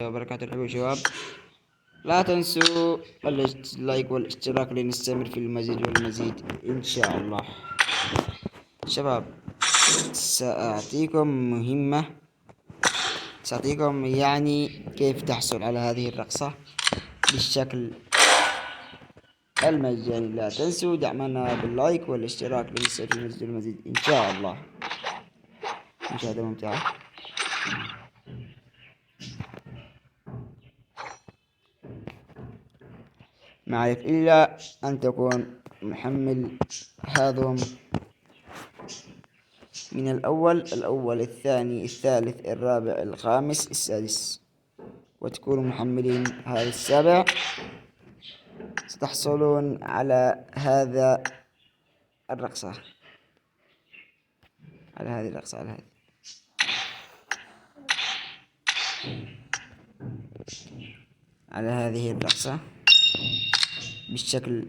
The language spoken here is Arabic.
وبركاته الحبيب شباب. لا تنسوا اللايك والاشتراك لنستمر في المزيد والمزيد إن شاء الله. شباب، سأعطيكم يعني كيف تحصل على هذه الرقصة بالشكل المجاني. لا تنسوا دعمنا باللايك والاشتراك لنستمر في المزيد والمزيد إن شاء الله. مشاهدة ممتعة. ما عليك إلا أن تكون محمل هذم من الأول الثاني الثالث الرابع الخامس السادس، وتكونوا محملين هذا السابع. ستحصلون على هذا الرقصة، على هذه الرقصة، على هذه الرقصة بالشكل